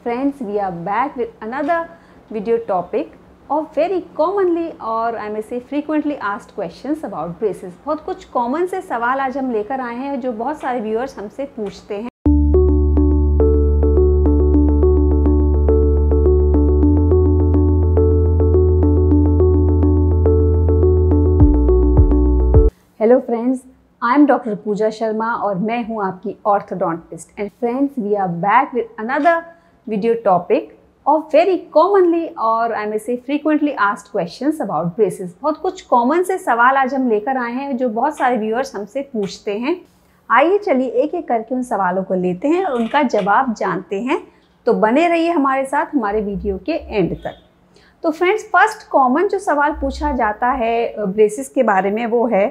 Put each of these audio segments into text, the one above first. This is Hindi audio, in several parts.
friends, we are back with another video topic of very commonly or I may say frequently asked questions about braces। बहुत कुछ कॉमन से सवाल आज हम लेकर आए हैं जो बहुत सारे व्यूअर्स हमसे पूछते हैं। Hello friends, I am doctor Pooja Sharma और मैं हूं आपकी orthodontist. And friends, we are back with another video topic of very commonly or I may say frequently asked questions about braces. बहुत कुछ कॉमन से सवाल आज हम लेकर आए हैं जो बहुत सारे व्यूअर्स हमसे पूछते हैं। आइए चलिए एक एक करके उन सवालों को लेते हैं और उनका जवाब जानते हैं। तो बने रहिए हमारे साथ हमारे वीडियो के एंड तक। तो फ्रेंड्स, फर्स्ट कॉमन जो सवाल पूछा जाता है ब्रेसेस के बारे में वो है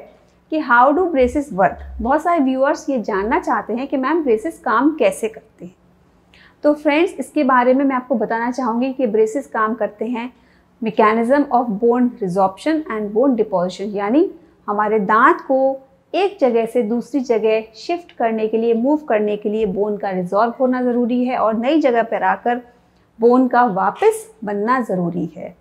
कि हाउ डू ब्रेसेस वर्क। बहुत सारे व्यूअर्स ये जानना चाहते हैं कि मैम ब्रेसेस काम कैसे करते हैं। तो फ्रेंड्स, इसके बारे में मैं आपको बताना चाहूँगी कि ब्रेसेस काम करते हैं mechanism of bone resorption and bone deposition, यानी हमारे दांत को एक जगह से दूसरी जगह शिफ्ट करने के लिए, मूव करने के लिए बोन का रिजॉर्व होना ज़रूरी है और नई जगह पर आकर बोन का वापस बनना ज़रूरी है।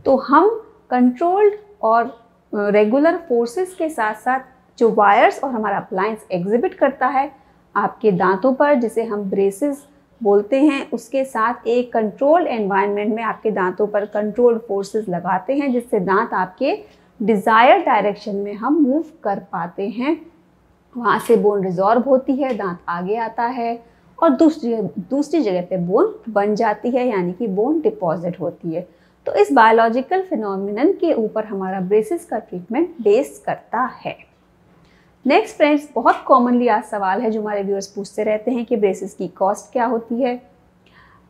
तो हम कंट्रोल्ड और रेगुलर फोर्सेस के साथ साथ जो वायर्स और हमारा अप्लायंस एग्जिबिट करता है आपके दांतों पर, जिसे हम ब्रेसेस बोलते हैं, उसके साथ एक कंट्रोल्ड एनवायरनमेंट में आपके दांतों पर कंट्रोल्ड फोर्सेस लगाते हैं जिससे दांत आपके डिज़ायर्ड डायरेक्शन में हम मूव कर पाते हैं। वहाँ से बोन रिजॉर्व होती है, दांत आगे आता है और दूसरी जगह पे बोन बन जाती है, यानी कि बोन डिपॉजिट होती है। तो इस बायोलॉजिकल फिनोमिनन के ऊपर हमारा ब्रेसेस का ट्रीटमेंट बेस करता है। नेक्स्ट फ्रेंड्स, बहुत कॉमनली आज सवाल है जो हमारे व्यूअर्स पूछते रहते हैं कि ब्रेसेस की कॉस्ट क्या होती है।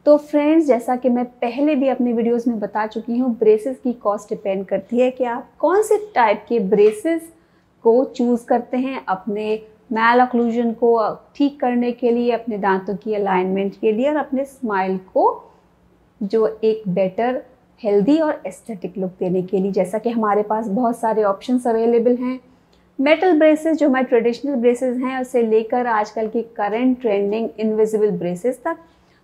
तो फ्रेंड्स, जैसा कि मैं पहले भी अपने वीडियोस में बता चुकी हूँ, ब्रेसेस की कॉस्ट डिपेंड करती है कि आप कौन से टाइप के ब्रेसेस को चूज़ करते हैं अपने मैल ऑक्लूजन को ठीक करने के लिए, अपने दांतों की अलाइनमेंट के लिए और अपने स्माइल को जो एक बेटर हेल्दी और एस्थेटिक लुक देने के लिए। जैसा कि हमारे पास बहुत सारे ऑप्शंस अवेलेबल हैं, मेटल ब्रेसेस जो हमारे ट्रेडिशनल ब्रेसेस हैं उससे लेकर आजकल की करंट ट्रेंडिंग इनविजिबल ब्रेसेस तक।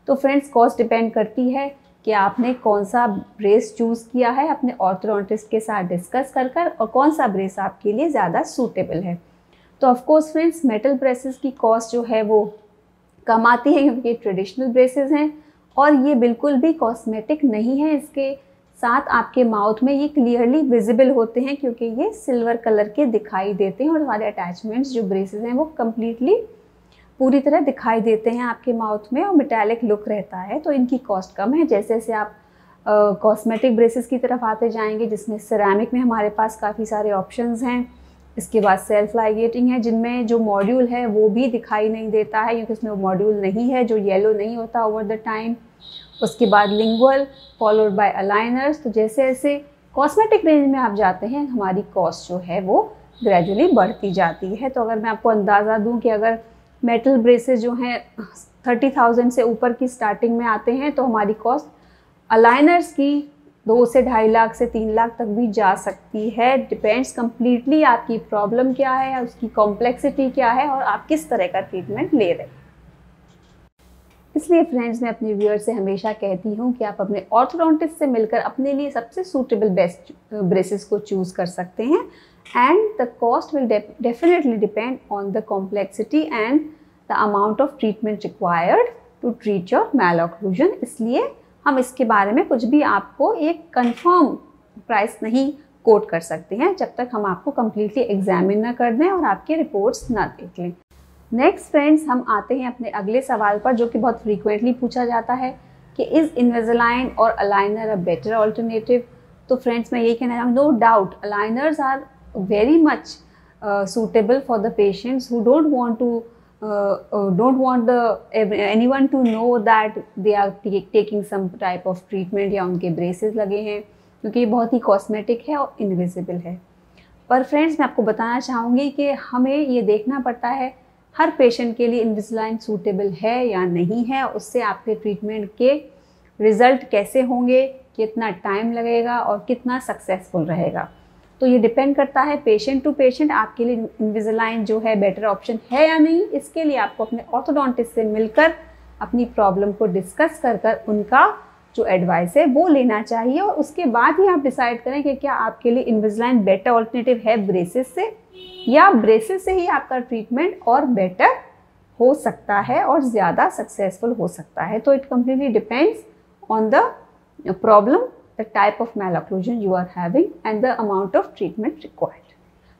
तो फ्रेंड्स, कॉस्ट डिपेंड करती है कि आपने कौन सा ब्रेस चूज़ किया है अपने ऑर्थोडोंटिस्ट के साथ डिस्कस कर और कौन सा ब्रेस आपके लिए ज़्यादा सूटेबल है। तो ऑफकोर्स फ्रेंड्स, मेटल ब्रेसेस की कॉस्ट जो है वो कम आती है क्योंकि ये ट्रेडिशनल ब्रेसेस हैं और ये बिल्कुल भी कॉस्मेटिक नहीं है। इसके साथ आपके माउथ में ये क्लियरली विजिबल होते हैं क्योंकि ये सिल्वर कलर के दिखाई देते हैं और हमारे अटैचमेंट्स जो ब्रेसेस हैं वो कम्प्लीटली पूरी तरह दिखाई देते हैं आपके माउथ में और मेटालिक लुक रहता है। तो इनकी कॉस्ट कम है। जैसे जैसे आप कॉस्मेटिक ब्रेसेस की तरफ आते जाएंगे जिसमें सिरेमिक में हमारे पास काफ़ी सारे ऑप्शंस हैं। इसके बाद सेल्फ लाइगेटिंग है जिनमें जो मॉड्यूल है वो भी दिखाई नहीं देता है क्योंकि इसमें मॉड्यूल नहीं है जो येलो नहीं होता ओवर द टाइम। उसके बाद लिंगुअल फॉलोड बाय अलाइनर्स। तो जैसे जैसे कॉस्मेटिक रेंज में आप जाते हैं हमारी कॉस्ट जो है वो ग्रेजुअली बढ़ती जाती है। तो अगर मैं आपको अंदाज़ा दूं कि अगर मेटल ब्रेसेस जो हैं 30,000 से ऊपर की स्टार्टिंग में आते हैं तो हमारी कॉस्ट अलाइनर्स की 2 से 2.5 लाख से 3 लाख तक भी जा सकती है। डिपेंड्स कम्प्लीटली आपकी प्रॉब्लम क्या है, उसकी कॉम्प्लेक्सिटी क्या है और आप किस तरह का ट्रीटमेंट ले रहे हैं। इसलिए फ्रेंड्स, मैं अपने व्यूअर से हमेशा कहती हूँ कि आप अपने ऑर्थोडोंटिस्ट से मिलकर अपने लिए सबसे सूटेबल बेस्ट ब्रेसेस को चूज़ कर सकते हैं। And the cost will definitely depend on the complexity and the amount of treatment required to treat your malocclusion. इसलिए हम इसके बारे में कुछ भी आपको एक कंफर्म प्राइस नहीं कोट कर सकते हैं जब तक हम आपको कम्प्लीटली एग्जामिन ना कर दें और आपके रिपोर्ट्स ना देख लें। नेक्स्ट फ्रेंड्स, हम आते हैं अपने अगले सवाल पर जो कि बहुत फ्रीक्वेंटली पूछा जाता है कि इज़ इनविजिलाइन और अलाइनर अ बेटर ऑल्टरनेटिव। तो फ्रेंड्स, मैं यही कहना चाहूँगी, no doubt aligners are very much suitable for the patients who don't want anyone to know that they are taking some type of treatment या उनके ब्रेसेस लगे हैं, क्योंकि ये बहुत ही कॉस्मेटिक है और इनविजिबल है। पर फ्रेंड्स, मैं आपको बताना चाहूँगी कि हमें ये देखना पड़ता है हर पेशेंट के लिए इनविजिलाइन सूटेबल है या नहीं है, उससे आपके ट्रीटमेंट के रिज़ल्ट कैसे होंगे, कितना टाइम लगेगा और कितना सक्सेसफुल रहेगा। तो ये डिपेंड करता है पेशेंट टू पेशेंट आपके लिए इनविजिलाइन जो है बेटर ऑप्शन है या नहीं। इसके लिए आपको अपने ऑर्थोडोंटिस्ट से मिलकर अपनी प्रॉब्लम को डिस्कस कर उनका जो एडवाइस है वो लेना चाहिए, और उसके बाद ही आप डिसाइड करें कि क्या आपके लिए इन्विजिलाइन बेटर ऑल्टरनेटिव है ब्रेसेस से, या ब्रेसेस से ही आपका ट्रीटमेंट और बेटर हो सकता है और ज़्यादा सक्सेसफुल हो सकता है। तो it completely depends on the problem, the type of malocclusion you are having and the amount of treatment required.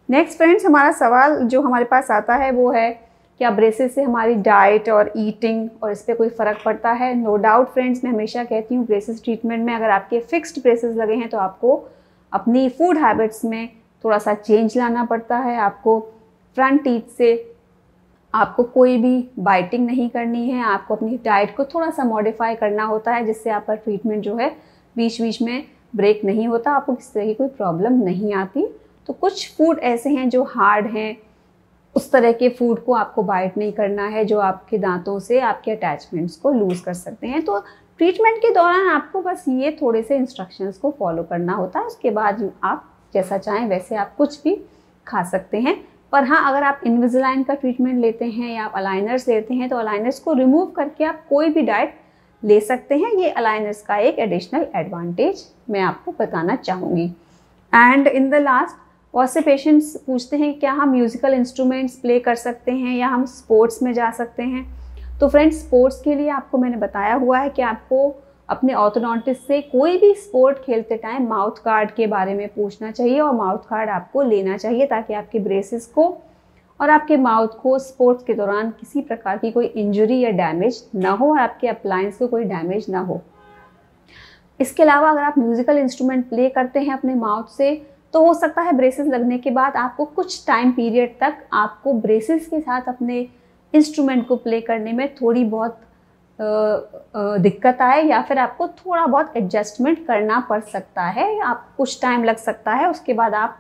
Next friends, हमारा सवाल जो हमारे पास आता है वो है, क्या ब्रेसेस से हमारी डाइट और ईटिंग और इस पर कोई फ़र्क पड़ता है? नो डाउट फ्रेंड्स, मैं हमेशा कहती हूँ ब्रेसेस ट्रीटमेंट में अगर आपके फिक्स्ड ब्रेसेस लगे हैं तो आपको अपनी फूड हैबिट्स में थोड़ा सा चेंज लाना पड़ता है। आपको फ्रंट टीथ से आपको कोई भी बाइटिंग नहीं करनी है, आपको अपनी डाइट को थोड़ा सा मॉडिफाई करना होता है जिससे आपका ट्रीटमेंट जो है बीच बीच में ब्रेक नहीं होता, आपको किसी तरह की कोई प्रॉब्लम नहीं आती। तो कुछ फूड ऐसे हैं जो हार्ड हैं, उस तरह के फूड को आपको बाइट नहीं करना है जो आपके दांतों से आपके अटैचमेंट्स को लूज़ कर सकते हैं। तो ट्रीटमेंट के दौरान आपको बस ये थोड़े से इंस्ट्रक्शंस को फॉलो करना होता है, उसके बाद आप जैसा चाहें वैसे आप कुछ भी खा सकते हैं। पर हाँ, अगर आप इन्विजिलाइन का ट्रीटमेंट लेते हैं या आप अलाइनर्स लेते हैं तो अलाइनर्स को रिमूव करके आप कोई भी डाइट ले सकते हैं। ये अलाइनर्स का एक एडिशनल एडवांटेज मैं आपको बताना चाहूँगी। एंड इन द लास्ट, बहुत से पेशेंट्स पूछते हैं क्या हम म्यूज़िकल इंस्ट्रूमेंट्स प्ले कर सकते हैं या हम स्पोर्ट्स में जा सकते हैं? तो फ्रेंड्स, स्पोर्ट्स के लिए आपको मैंने बताया हुआ है कि आपको अपने ऑर्थोडोंटिस्ट से कोई भी स्पोर्ट खेलते टाइम माउथ गार्ड के बारे में पूछना चाहिए और माउथ गार्ड आपको लेना चाहिए ताकि आपके ब्रेसेस को और आपके माउथ को स्पोर्ट्स के दौरान किसी प्रकार की कोई इंजरी या डैमेज ना हो और आपके अप्लायंस को कोई डैमेज ना हो। इसके अलावा अगर आप म्यूज़िकल इंस्ट्रूमेंट प्ले करते हैं अपने माउथ से तो हो सकता है ब्रेसेस लगने के बाद आपको कुछ टाइम पीरियड तक आपको ब्रेसेस के साथ अपने इंस्ट्रूमेंट को प्ले करने में थोड़ी बहुत दिक्कत आए या फिर आपको थोड़ा बहुत एडजस्टमेंट करना पड़ सकता है, आप कुछ टाइम लग सकता है। उसके बाद आप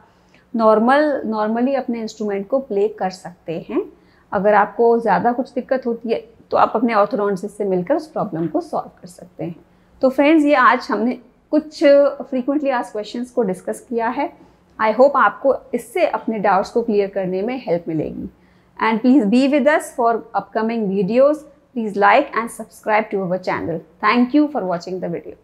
नॉर्मली अपने इंस्ट्रूमेंट को प्ले कर सकते हैं। अगर आपको ज़्यादा कुछ दिक्कत होती है तो आप अपने ऑर्थोडोंटिस्ट से मिलकर उस प्रॉब्लम को सॉल्व कर सकते हैं। तो फ्रेंड्स, ये आज हमने कुछ फ्रीक्वेंटली आस्क्ड क्वेश्चंस को डिस्कस किया है। आई होप आपको इससे अपने डाउट्स को क्लियर करने में हेल्प मिलेगी। And please be with us for upcoming videos. Please like and subscribe to our channel. Thank you for watching the video.